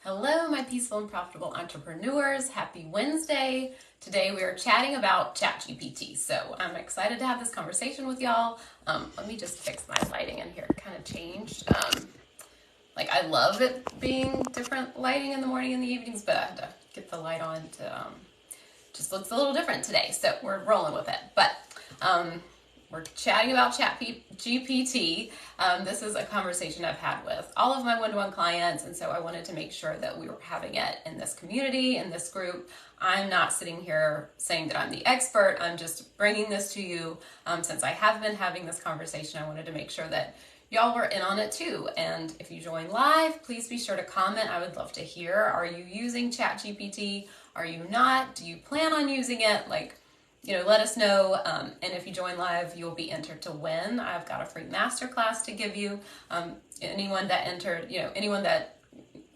Hello, my peaceful and profitable entrepreneurs. Happy Wednesday. Today we are chatting about ChatGPT. So I'm excited to have this conversation with y'all. Let me just fix my lighting in here. It kind of changed. I love it being different lighting in the morning and the evenings, but I had to get the light on to, just looks a little different today. So we're rolling with it. But we're chatting about ChatGPT. This is a conversation I've had with all of my one-to-one clients, and so I wanted to make sure that we were having it in this community, in this group. I'm not sitting here saying that I'm the expert. I'm just bringing this to you. Since I have been having this conversation, I wanted to make sure that y'all were in on it too. And if you join live, please be sure to comment. I would love to hear, are you using ChatGPT? Are you not? Do you plan on using it? Let us know. And if you join live, you'll be entered to win. I've got a free masterclass to give you. Anyone that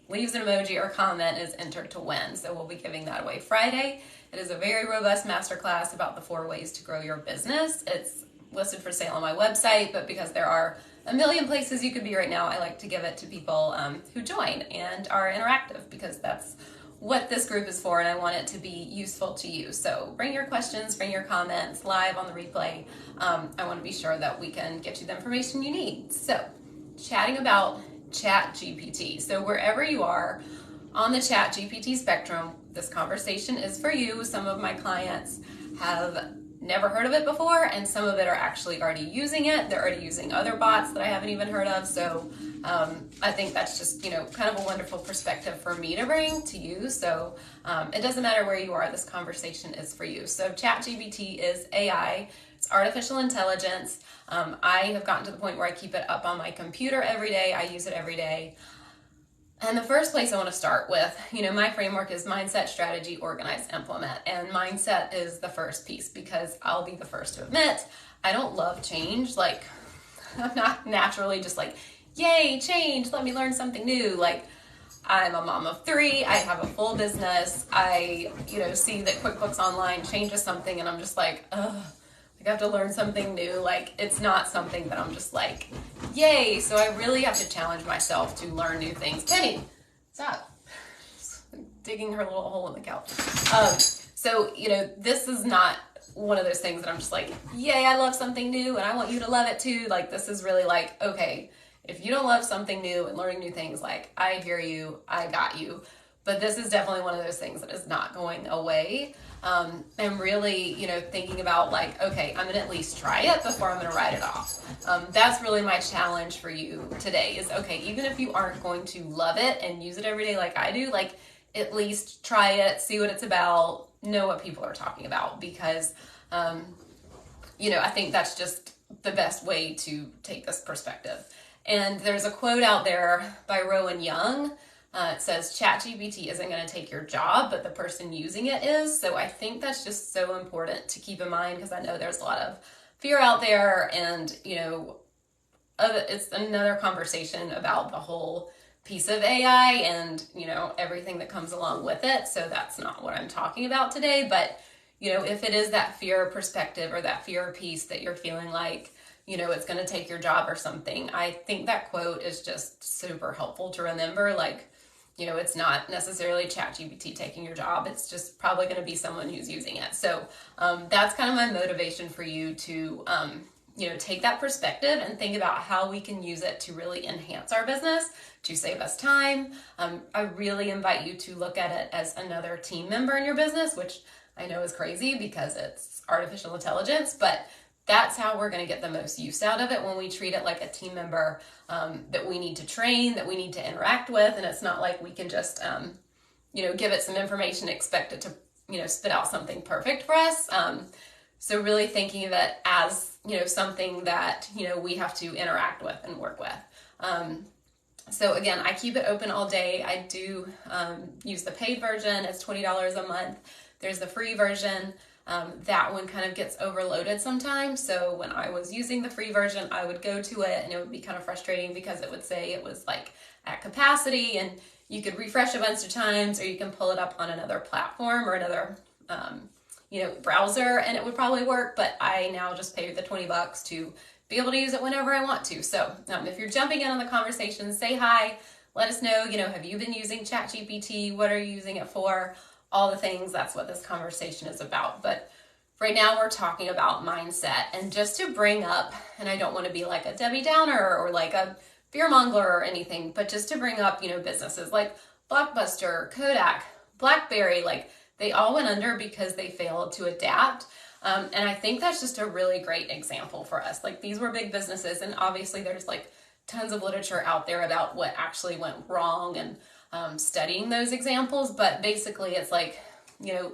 leaves an emoji or comment is entered to win. So we'll be giving that away Friday. It is a very robust masterclass about the 4 ways to grow your business. It's listed for sale on my website, but because there are a million places you could be right now, I like to give it to people who join and are interactive, because that's what this group is for, and I want it to be useful to you. So bring your questions, bring your comments live on the replay. I want to be sure that we can get you the information you need. So chatting about ChatGPT. So wherever you are on the ChatGPT spectrum, this conversation is for you. Some of my clients have never heard of it before, and some of it are actually already using it. They're already using other bots that I haven't even heard of. So I think that's just, kind of a wonderful perspective for me to bring to you. So it doesn't matter where you are, this conversation is for you. So ChatGPT is AI. It's artificial intelligence. I have gotten to the point where I keep it up on my computer every day. I use it every day. And the first place I want to start with, my framework is mindset, strategy, organize, implement. And mindset is the first piece, because I'll be the first to admit, I don't love change. I'm not naturally just yay, change, let me learn something new. I'm a mom of 3, I have a full business. I, see that QuickBooks Online changes something and I'm just ugh. I have to learn something new. It's not something that I'm just yay. So I really have to challenge myself to learn new things. Penny, stop. Digging her little hole in the couch. This is not one of those things that I'm just yay, I love something new and I want you to love it too. This is really okay, if you don't love something new and learning new things, I hear you, I got you. But this is definitely one of those things that is not going away. And really, thinking about okay, I'm gonna at least try it before I'm gonna write it off. That's really my challenge for you today is, okay, even if you aren't going to love it and use it every day like I do, at least try it, see what it's about, know what people are talking about, because, I think that's just the best way to take this perspective. And there's a quote out there by Rowan Young. It says, ChatGPT isn't going to take your job, but the person using it is. So I think that's just so important to keep in mind, because I know there's a lot of fear out there, and, it's another conversation about the whole piece of AI and, everything that comes along with it. So that's not what I'm talking about today. But, if it is that fear perspective or that fear piece that you're feeling it's going to take your job or something, I think that quote is just super helpful to remember. It's not necessarily ChatGPT taking your job. It's just probably going to be someone who's using it. So that's kind of my motivation for you to, take that perspective and think about how we can use it to really enhance our business, to save us time. I really invite you to look at it as another team member in your business, which I know is crazy because it's artificial intelligence, but that's how we're going to get the most use out of it, when we treat it like a team member that we need to train, that we need to interact with. And it's not we can just, give it some information, expect it to, spit out something perfect for us. So really thinking of it as, something that, we have to interact with and work with. So again, I keep it open all day. I do use the paid version. It's $20 a month. There's the free version. That one kind of gets overloaded sometimes. So when I was using the free version, I would go to it and it would be kind of frustrating, because it would say it was at capacity, and you could refresh a bunch of times, or you can pull it up on another platform or another, browser, and it would probably work. But I now just pay the $20 to be able to use it whenever I want to. So if you're jumping in on the conversation, say hi. let us know, have you been using ChatGPT? What are you using it for? All the things. That's what this conversation is about. But right now we're talking about mindset, and just to bring up, and I don't want to be like a Debbie Downer or like a fear monger or anything, but just to bring up, businesses like Blockbuster, Kodak, BlackBerry, like they all went under because they failed to adapt. And I think that's just a really great example for us. Like these were big businesses, and obviously there's like tons of literature out there about what actually went wrong and studying those examples. But basically it's like,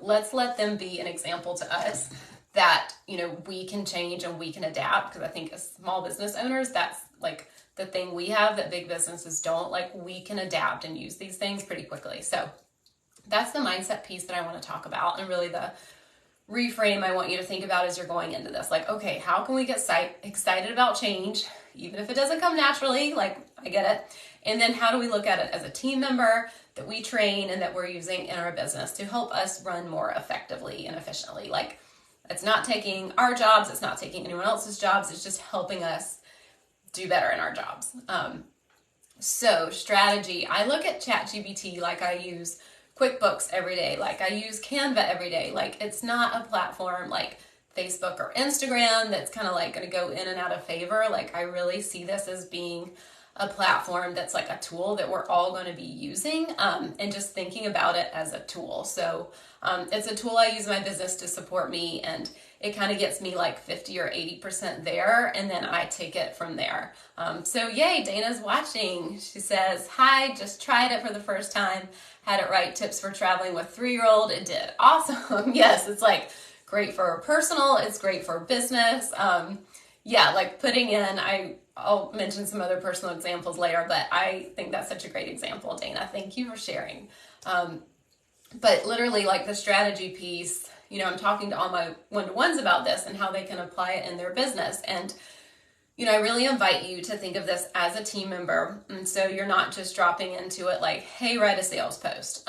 let's let them be an example to us that, we can change and we can adapt. Because I think as small business owners, that's like the thing we have that big businesses don't. Like we can adapt and use these things pretty quickly. So that's the mindset piece that I want to talk about, and really the reframe I want you to think about as you're going into this. Like, okay, how can we get excited about change, even if it doesn't come naturally? Like, I get it. And then how do we look at it as a team member that we train and that we're using in our business to help us run more effectively and efficiently? Like, it's not taking our jobs, it's not taking anyone else's jobs, it's just helping us do better in our jobs. So strategy, I look at ChatGPT like I use QuickBooks every day, like I use Canva every day. Like it's not a platform like Facebook or Instagram that's kind of like going to go in and out of favor. Like I really see this as being a platform that's like a tool that we're all going to be using, and just thinking about it as a tool. So it's a tool I use in my business to support me, and it kind of gets me like 50 or 80% there, and then I take it from there. So yay, Dana's watching. She says, hi, just tried it for the first time. Had it right, tips for traveling with 3-year-old. It did. Awesome. Yes, it's like great for personal. It's great for business. Yeah, like putting in, I'll mention some other personal examples later, but I think that's such a great example, Dana. Thank you for sharing. But literally like the strategy piece, I'm talking to all my one-to-ones about this and how they can apply it in their business. And I really invite you to think of this as a team member. And so you're not just dropping into it like, hey, write a sales post.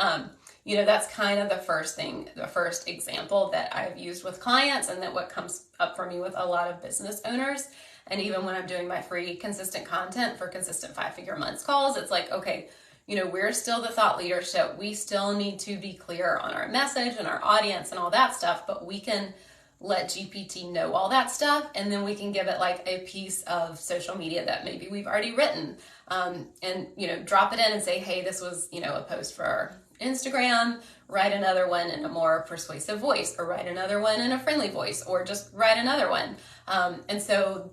That's kind of the first example that I've used with clients, and that what comes up for me with a lot of business owners. And even when I'm doing my free consistent content for consistent 5-figure months calls, it's like, okay, we're still the thought leadership. We still need to be clear on our message and our audience and all that stuff, but we can let GPT know all that stuff, and then we can give it like a piece of social media that maybe we've already written, and drop it in and say, hey, this was a post for Instagram. Write another one in a more persuasive voice, or write another one in a friendly voice, or just write another one. And so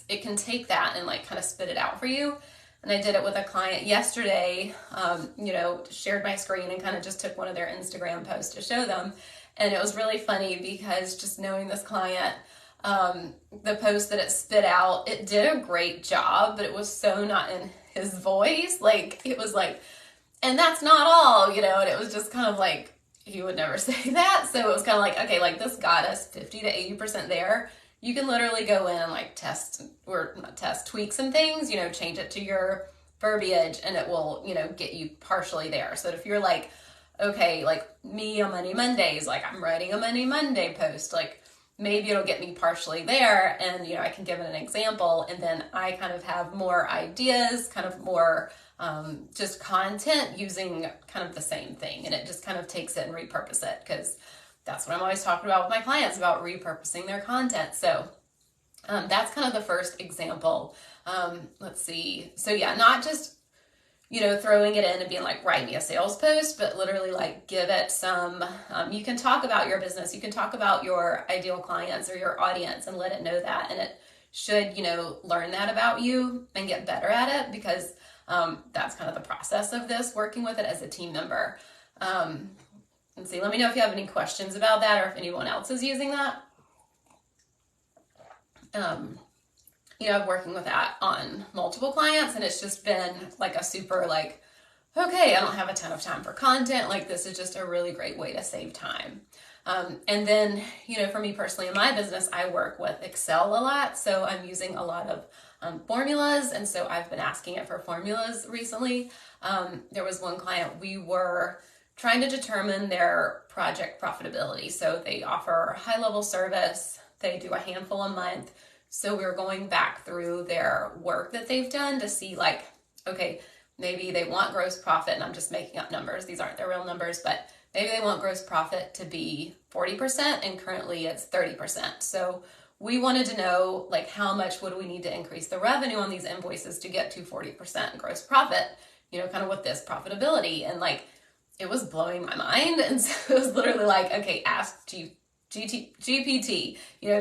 it can take that and like kind of spit it out for you. And I did it with a client yesterday, shared my screen and kind of just took one of their Instagram posts to show them. And it was really funny because just knowing this client, the post that it spit out, it did a great job, but it was so not in his voice. Like, it was like, and that's not all, and it was just kind of like, he would never say that. So it was kind of like, okay, like this got us 50 to 80% there. You can literally go in and like tweak some things, change it to your verbiage, and it will, get you partially there. So that if you're like, okay, like me on Monday Mondays, like I'm writing a Monday Monday post, like maybe it'll get me partially there, and I can give it an example, and then I kind of have more ideas, kind of more just content using kind of the same thing, and it just kind of takes it and repurpose it, because that's what I'm always talking about with my clients, about repurposing their content. So that's kind of the first example. Let's see. So yeah, not just throwing it in and being like, write me a sales post, but literally like give it some, you can talk about your business, you can talk about your ideal clients or your audience and let it know that. And it should, learn that about you and get better at it, because that's kind of the process of this, working with it as a team member. Let's see, let me know if you have any questions about that, or if anyone else is using that. I'm working with that on multiple clients, and it's just been like a super like, okay, I don't have a ton of time for content. Like, this is just a really great way to save time. And then, for me personally in my business, I work with Excel a lot. So I'm using a lot of formulas. And so I've been asking it for formulas recently. There was one client, we were trying to determine their project profitability. So they offer high-level service. They do a handful a month. So we were going back through their work that they've done to see like, okay, maybe they want gross profit, and I'm just making up numbers. These aren't their real numbers, but maybe they want gross profit to be 40% and currently it's 30%. So we wanted to know like how much would we need to increase the revenue on these invoices to get to 40% gross profit, kind of with this profitability. And like, it was blowing my mind. And so it was literally like, okay, ask GPT,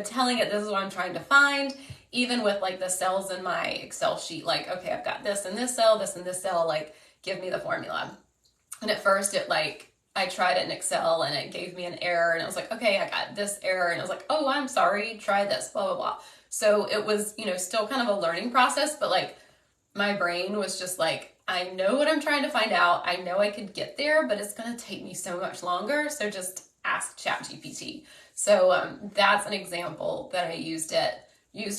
telling it this is what I'm trying to find, even with like the cells in my Excel sheet, like, okay, I've got this in this cell, this in this cell, like, give me the formula. And at first I tried it in Excel and it gave me an error, and it was like, okay, I got this error, and I was like, oh, I'm sorry, try this, blah, blah, blah. So it was, still kind of a learning process, but like my brain was just like, I know what I'm trying to find out. I know I could get there, but it's going to take me so much longer. So just ask ChatGPT. So that's an example that I used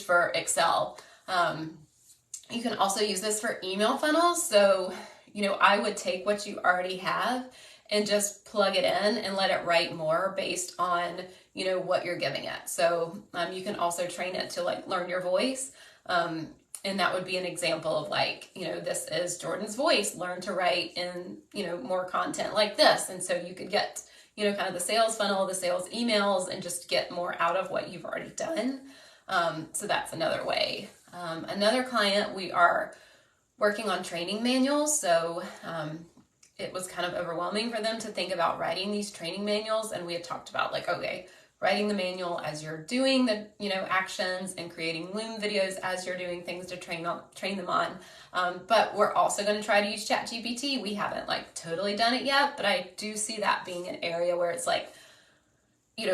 for Excel. You can also use this for email funnels. So, I would take what you already have and just plug it in and let it write more based on, what you're giving it. So you can also train it to like learn your voice. And that would be an example of like, this is Jordan's voice, learn to write in, more content like this. And so you could get, kind of the sales funnel, the sales emails, and just get more out of what you've already done. So that's another way. Another client, we are working on training manuals. So it was kind of overwhelming for them to think about writing these training manuals. And we had talked about like, okay, writing the manual as you're doing the, actions, and creating Loom videos as you're doing things to train them on. But we're also going to try to use ChatGPT. We haven't like totally done it yet, but I do see that being an area where it's like,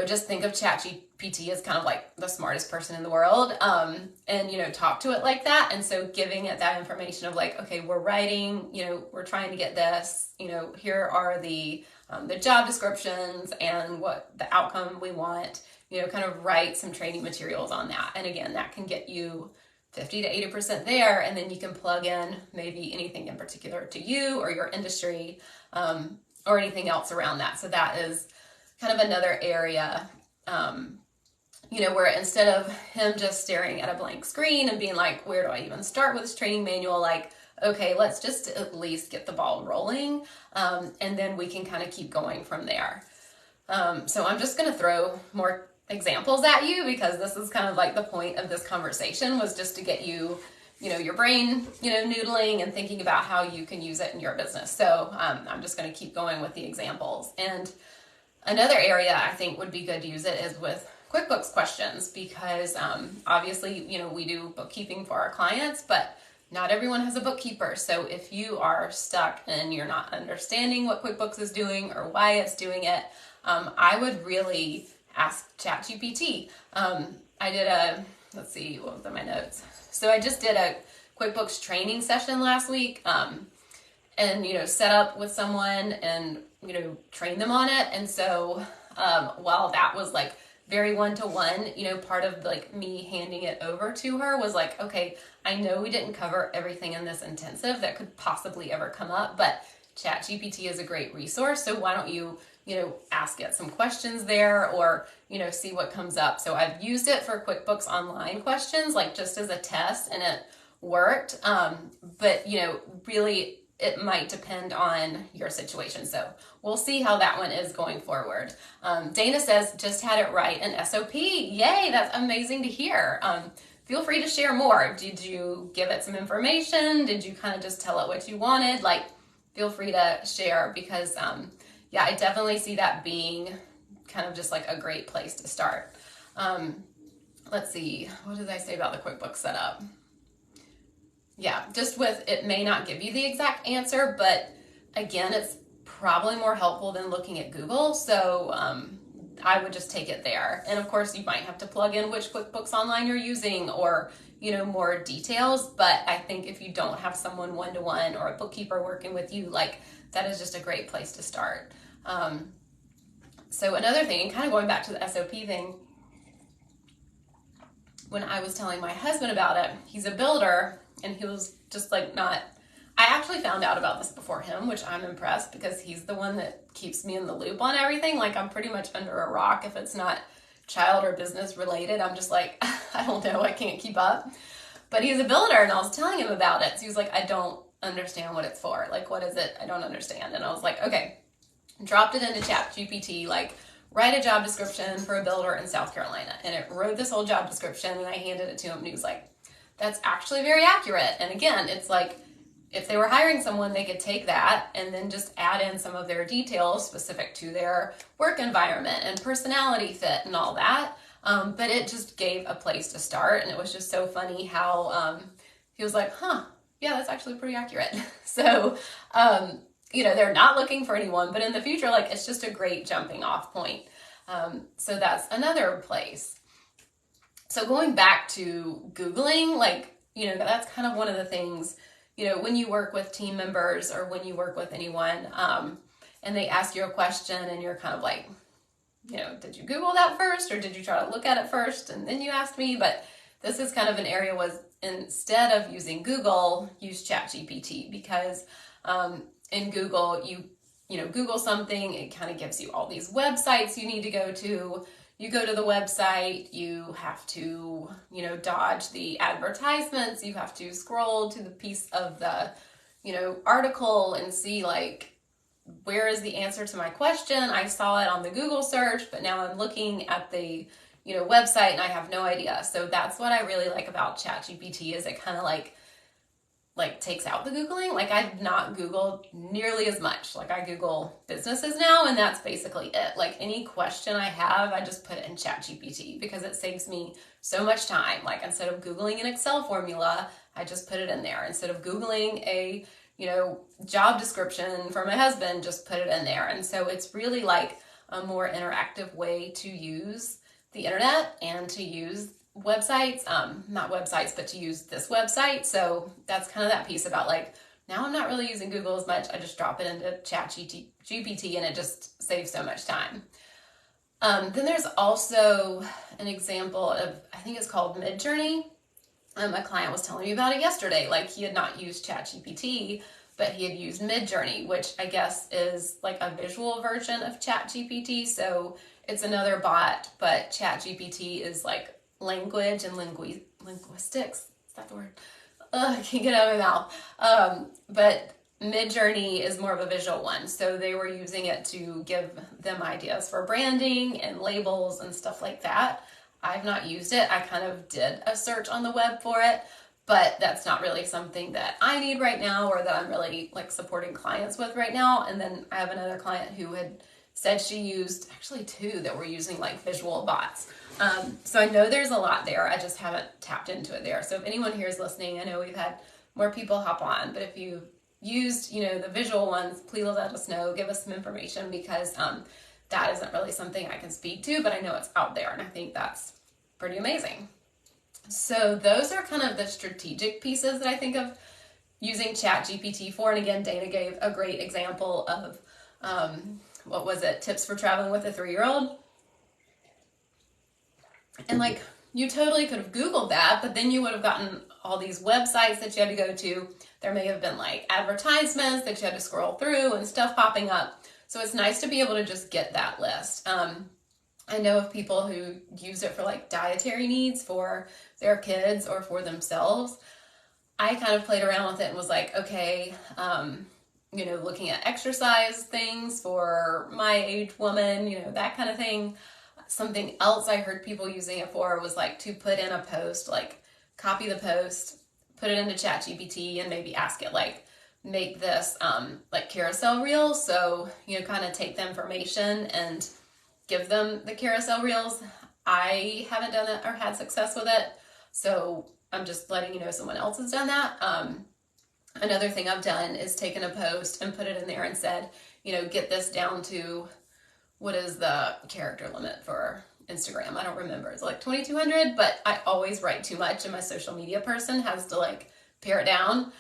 just think of ChatGPT as kind of like the smartest person in the world, and, talk to it like that. And so giving it that information of like, okay, we're writing, we're trying to get this, here are the job descriptions and what the outcome we want, kind of write some training materials on that. And again, that can get you 50 to 80% there. And then you can plug in maybe anything in particular to you or your industry, or anything else around that. So that is kind of another area, where instead of him just staring at a blank screen and being like, where do I even start with this training manual? Like, okay, let's just at least get the ball rolling. And then we can kind of keep going from there. So I'm just going to throw more examples at you because this is kind of like the point of this conversation, was just to get you, your brain, noodling and thinking about how you can use it in your business. So I'm just going to keep going with the examples. And another area I think would be good to use it is with QuickBooks questions, because obviously, we do bookkeeping for our clients, but not everyone has a bookkeeper. So if you are stuck and you're not understanding what QuickBooks is doing or why it's doing it, I would really ask ChatGPT. I did let's see, what was in my notes? So I just did a QuickBooks training session last week, and, set up with someone and, train them on it. And so while that was like very one-to-one, part of like me handing it over to her was like, okay, I know we didn't cover everything in this intensive that could possibly ever come up, but ChatGPT is a great resource. So why don't you, ask it some questions there, or, see what comes up. So I've used it for QuickBooks Online questions, like just as a test, and it worked. But, really it might depend on your situation. So we'll see how that one is going forward. Dana says, just had it right in SOP. Yay, that's amazing to hear. Feel free to share more. Did you give it some information? Did you kind of just tell it what you wanted? Like, feel free to share, because yeah, I definitely see that being kind of just like a great place to start. Let's see, what did I say about the QuickBooks setup? Yeah, just with, it may not give you the exact answer, but again, it's probably more helpful than looking at Google. So I would just take it there. And of course, you might have to plug in which QuickBooks Online you're using, or, more details. But I think if you don't have someone one-to-one or a bookkeeper working with you, like, that is just a great place to start. So another thing, and kind of going back to the SOP thing, when I was telling my husband about it, he's a builder, and he was just like I actually found out about this before him, which I'm impressed, because he's the one that keeps me in the loop on everything. Like, I'm pretty much under a rock if it's not child or business related. I'm just like, I don't know, I can't keep up. But he's a builder, and I was telling him about it. So he was like, I don't understand what it's for. Like, what is it? I don't understand. And I was like, okay, dropped it into ChatGPT, like, write a job description for a builder in South Carolina. And it wrote this whole job description, and I handed it to him, and he was like, that's actually very accurate. And again, it's like, if they were hiring someone, they could take that and then just add in some of their details specific to their work environment and personality fit and all that. But it just gave a place to start. And it was just so funny how he was like, yeah, that's actually pretty accurate. So, they're not looking for anyone, but in the future, like, it's just a great jumping off point. So that's another place. So going back to Googling, like, that's kind of one of the things, when you work with team members or when you work with anyone, and they ask you a question and you're kind of like, did you Google that first, or did you try to look at it first and then you asked me? But this is kind of an area was, instead of using Google, use ChatGPT, because in Google, you Google something, it kind of gives you all these websites you need to go to. You go to the website, you have to, dodge the advertisements. You have to scroll to the piece of the, article and see, like, where is the answer to my question? I saw it on the Google search, but now I'm looking at the, website and I have no idea. So that's what I really like about ChatGPT, is it kind of like takes out the Googling. Like, I've not Googled nearly as much. Like, I Google businesses now, and that's basically it. Like, any question I have, I just put it in ChatGPT, because it saves me so much time. Like, instead of Googling an Excel formula, I just put it in there. Instead of Googling a, job description for my husband, just put it in there. And so it's really like a more interactive way to use the internet and to use websites, not websites, but to use this website. So that's kind of that piece about, like, now I'm not really using Google as much. I just drop it into ChatGPT and it just saves so much time. Then there's also an example of, I think it's called Midjourney. A client was telling me about it yesterday. Like, he had not used ChatGPT, but he had used Midjourney, which I guess is like a visual version of ChatGPT. So it's another bot, but ChatGPT is like language and linguistics. Is that the word? I can't get it out of my mouth. But Midjourney is more of a visual one. So they were using it to give them ideas for branding and labels and stuff like that. I've not used it. I kind of did a search on the web for it, but that's not really something that I need right now, or that I'm really like supporting clients with right now. And then I have another client who had said she used, actually two that were using like visual bots. So I know there's a lot there. I just haven't tapped into it there. So if anyone here is listening, I know we've had more people hop on, but if you used, the visual ones, please let us know, give us some information, because that isn't really something I can speak to, but I know it's out there, and I think that's pretty amazing. So those are kind of the strategic pieces that I think of using ChatGPT for. And again, Dana gave a great example of, what was it? Tips for traveling with a 3-year-old. And like, you totally could have Googled that, but then you would have gotten all these websites that you had to go to. There may have been like advertisements that you had to scroll through and stuff popping up. So it's nice to be able to just get that list. I know of people who use it for like dietary needs for their kids or for themselves. I kind of played around with it and was like, okay, looking at exercise things for my age woman, that kind of thing. Something else I heard people using it for was like to put in a post, like copy the post, put it into ChatGPT, and maybe ask it like, make this like carousel reels. So, kind of take the information and give them the carousel reels. I haven't done it or had success with it, so I'm just letting you know someone else has done that. Another thing I've done is taken a post and put it in there and said, get this down to, what is the character limit for Instagram? I don't remember. It's like 2,200, but I always write too much, and my social media person has to like pare it down.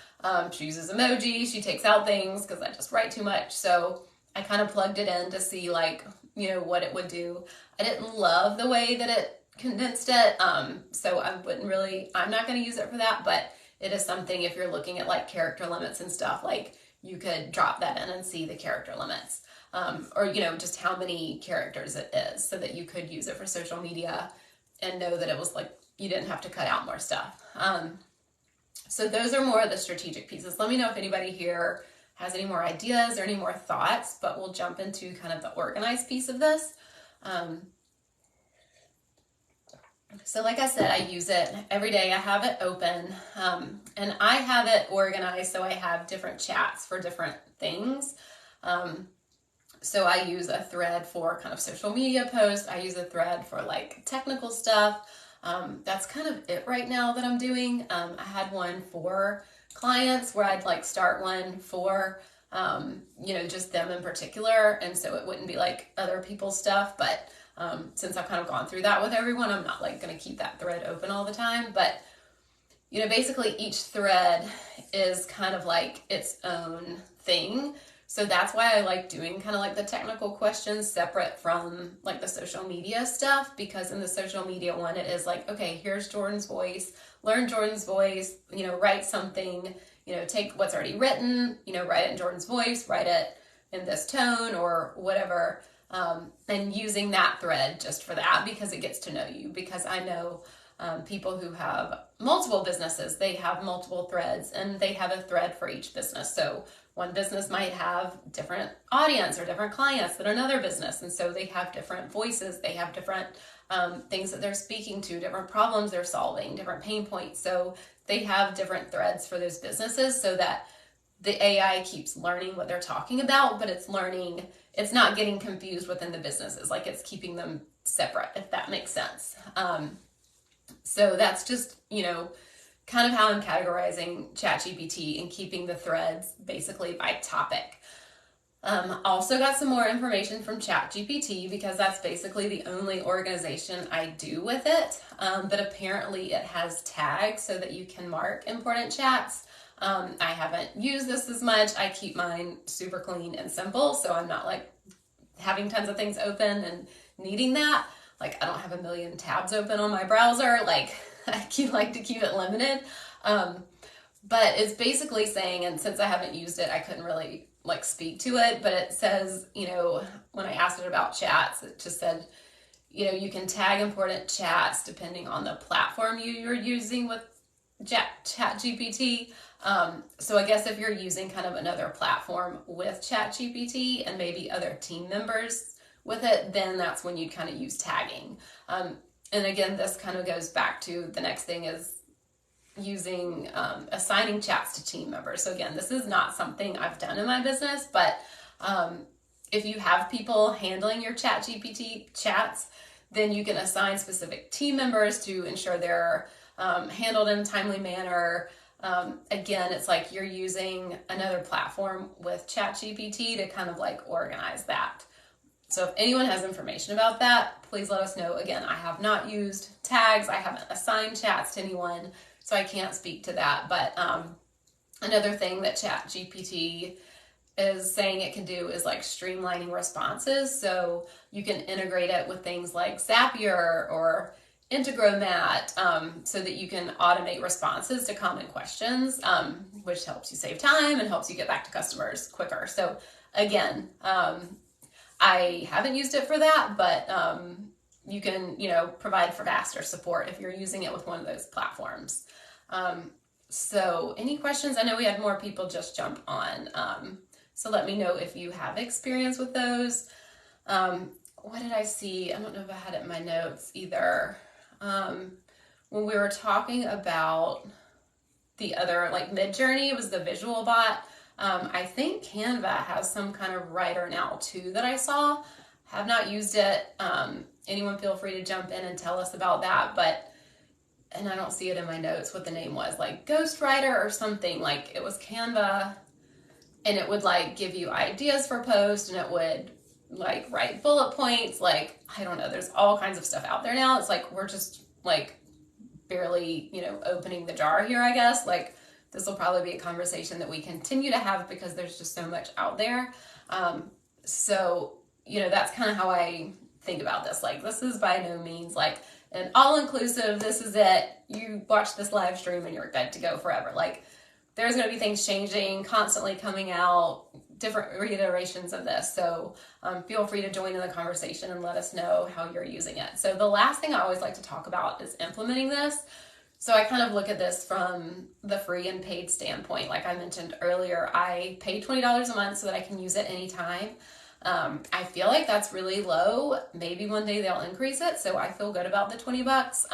She uses emoji, she takes out things because I just write too much. So I kind of plugged it in to see like, what it would do. I didn't love the way that it condensed it. So I'm not going to use it for that, but it is something, if you're looking at like character limits and stuff, like you could drop that in and see the character limits. Or just how many characters it is, so that you could use it for social media and know that it was like, you didn't have to cut out more stuff. So those are more of the strategic pieces. Let me know if anybody here has any more ideas or any more thoughts, but we'll jump into kind of the organized piece of this. So like I said, I use it every day. I have it open, and I have it organized so I have different chats for different things. So I use a thread for kind of social media posts. I use a thread for like technical stuff. That's kind of it right now that I'm doing. I had one for clients where I'd like start one for, just them in particular. And so it wouldn't be like other people's stuff, but since I've kind of gone through that with everyone, I'm not like going to keep that thread open all the time. But, basically each thread is kind of like its own thing. So that's why I like doing kind of like the technical questions separate from like the social media stuff, because in the social media one, it is like, okay, here's Jordan's voice, learn Jordan's voice, write something, take what's already written, write it in Jordan's voice, write it in this tone or whatever. And using that thread just for that, because it gets to know you, because I know people who have multiple businesses, they have multiple threads and they have a thread for each business. So one business might have different audience or different clients than another business. And so they have different voices. They have different things that they're speaking to, different problems they're solving, different pain points. So they have different threads for those businesses so that the AI keeps learning what they're talking about, but it's not getting confused within the businesses. Like it's keeping them separate, if that makes sense. So that's just, kind of how I'm categorizing ChatGPT and keeping the threads basically by topic. Also got some more information from ChatGPT because that's basically the only organization I do with it. But apparently it has tags so that you can mark important chats. I haven't used this as much. I keep mine super clean and simple, so I'm not like having tons of things open and needing that. Like I don't have a million tabs open on my browser. Like I like to keep it limited. But it's basically saying, and since I haven't used it, I couldn't really like speak to it, but it says, when I asked it about chats, it just said, you can tag important chats depending on the platform you're using with ChatGPT. So I guess if you're using kind of another platform with ChatGPT and maybe other team members with it, then that's when you kind of use tagging. And again, this kind of goes back to the next thing is using, assigning chats to team members. So again, this is not something I've done in my business, but if you have people handling your ChatGPT chats, then you can assign specific team members to ensure they're handled in a timely manner. Again, it's like you're using another platform with ChatGPT to kind of like organize that. So if anyone has information about that, please let us know. Again, I have not used tags. I haven't assigned chats to anyone, so I can't speak to that. But another thing that ChatGPT is saying it can do is like streamlining responses. So you can integrate it with things like Zapier or Integromat, so that you can automate responses to common questions, which helps you save time and helps you get back to customers quicker. So again, I haven't used it for that, but you can, provide for faster support if you're using it with one of those platforms. So any questions? I know we had more people just jump on. So let me know if you have experience with those. What did I see? I don't know if I had it in my notes either. When we were talking about the other like Mid-Journey, it was the visual bot. I think Canva has some kind of writer now too that I saw. Have not used it. Anyone feel free to jump in and tell us about that. And I don't see it in my notes what the name was, like Ghostwriter or something. Like it was Canva, and it would like give you ideas for posts, and it would like write bullet points. Like, I don't know, there's all kinds of stuff out there now. It's like, we're just like barely, opening the jar here, I guess. Like this will probably be a conversation that we continue to have because there's just so much out there. So, that's kind of how I think about this. Like, this is by no means like an all-inclusive, this is it, you watch this live stream and you're good to go forever. Like, there's going to be things changing, constantly coming out, different reiterations of this. So feel free to join in the conversation and let us know how you're using it. So the last thing I always like to talk about is implementing this. So I kind of look at this from the free and paid standpoint. Like I mentioned earlier, I pay $20 a month so that I can use it anytime. I feel like that's really low. Maybe one day they'll increase it, so I feel good about the $20.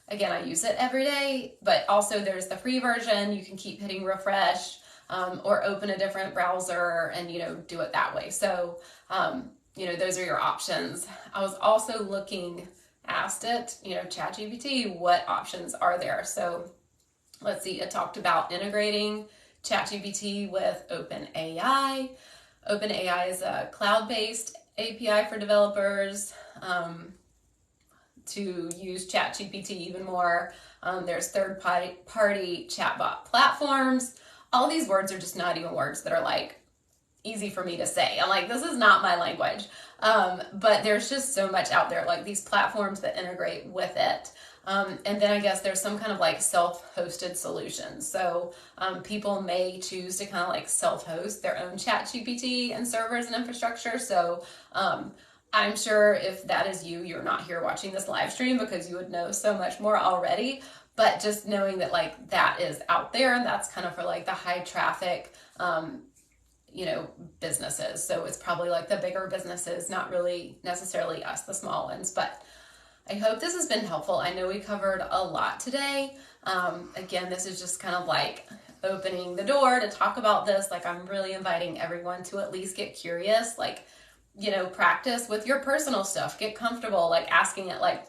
Again, I use it every day, but also there's the free version. You can keep hitting refresh or open a different browser and, do it that way. So, those are your options. I was also asked it, ChatGPT, what options are there? So let's see, it talked about integrating ChatGPT with OpenAI. OpenAI is a cloud-based API for developers to use ChatGPT even more. There's third-party chatbot platforms. All these words are just not even words that are like easy for me to say. I'm like, this is not my language. But there's just so much out there, like these platforms that integrate with it. And then I guess there's some kind of like self-hosted solutions. So people may choose to kind of like self-host their own ChatGPT and servers and infrastructure. So I'm sure if that is you, you're not here watching this live stream because you would know so much more already. But just knowing that like that is out there, and that's kind of for like the high traffic, businesses. So it's probably like the bigger businesses, not really necessarily us, the small ones. But I hope this has been helpful. I know we covered a lot today. Again, this is just kind of like opening the door to talk about this. Like I'm really inviting everyone to at least get curious, like, practice with your personal stuff, get comfortable, like asking it like,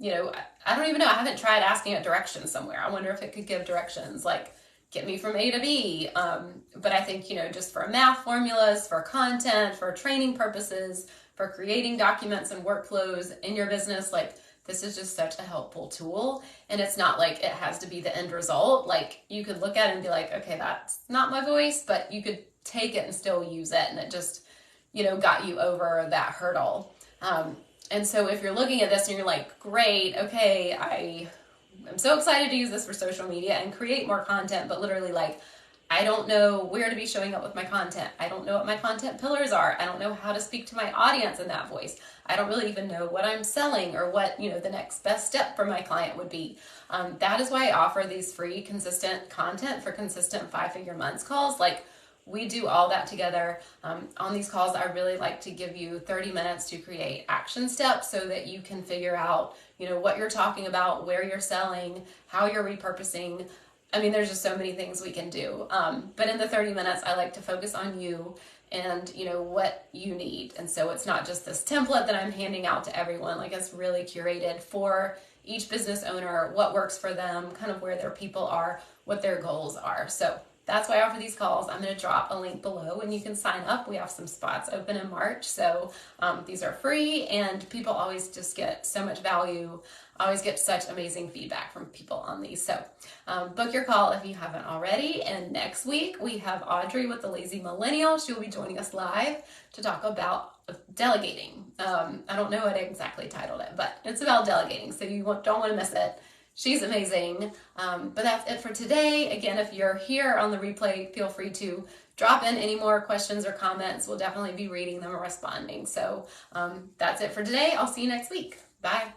I don't even know. I haven't tried asking it directions somewhere. I wonder if it could give directions, like get me from A to B. But I think, just for math formulas, for content, for training purposes, for creating documents and workflows in your business, like this is just such a helpful tool. And it's not like it has to be the end result. Like you could look at it and be like, okay, that's not my voice, but you could take it and still use it. And it just, got you over that hurdle. And so if you're looking at this and you're like, great, okay, I'm so excited to use this for social media and create more content, but literally like, I don't know where to be showing up with my content. I don't know what my content pillars are. I don't know how to speak to my audience in that voice. I don't really even know what I'm selling or what, the next best step for my client would be. That is why I offer these free, consistent content for consistent 5-figure months calls. Like we do all that together. On these calls, I really like to give you 30 minutes to create action steps so that you can figure out, what you're talking about, where you're selling, how you're repurposing. I mean, there's just so many things we can do. But in the 30 minutes, I like to focus on you and, what you need. And so it's not just this template that I'm handing out to everyone. Like it's really curated for each business owner, what works for them, kind of where their people are, what their goals are. So that's why I offer these calls. I'm going to drop a link below and you can sign up. We have some spots open in March. So these are free and people always just get so much value. I always get such amazing feedback from people on these. So book your call if you haven't already. And next week we have Audrey with the Lazy Millennial. She will be joining us live to talk about delegating. I don't know what I exactly titled it, but it's about delegating. So you don't want to miss it. She's amazing. But that's it for today. Again, if you're here on the replay, feel free to drop in any more questions or comments. We'll definitely be reading them or responding. So that's it for today. I'll see you next week. Bye.